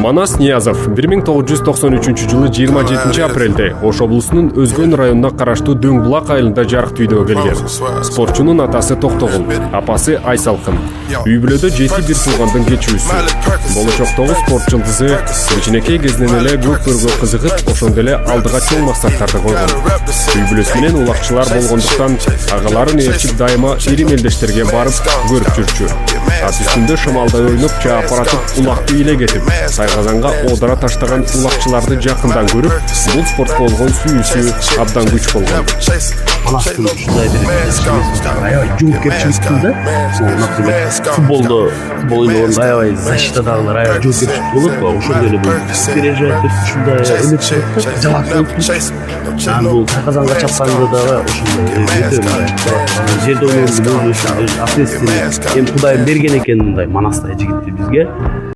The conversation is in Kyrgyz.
Манас Ниязов 1993-жылы 27-апрелде Ош облусунун Өзгөн районуна караштуу Дөңбулак айылында жарык түйдөгө келген. Спортчунун атасы Токтогул, апасы Айсалкын. Үй бүлөдө 7 бир туугандын кечүүсү. Болочоктогу спорт жылдызы кичинекей кезинен эле көк көргө кызыгып, ошондо эле алдыга чоң максаттарды койгон. Үй бүлөсү менен улакчылар болгондуктан агаларын ээрчип дайыма ири мелдештерге барып көрүп жүрчү. Ат үстүндө шамалдай ойноп, чаап баратып, улакты иле кетип, тайгазанга оодара таштаган улакчыларды жакындан көрүп, бул спортко болгон сүйүүсү абдан күч болгон. Манастын ушундай бир аябай жоопкерчиликтүү да. Например, футбол ойногондо аябай защитадагылар аябай жоопкерчилик болот го. Ошондой эле бул переживать этип ушундай эмес жалак болуп. Бул тайгазанга чапканда дагы ошондой жерде ойногондун өзү ответственный. Эми Кудайым берген экен мындай манастай жигитти бизге.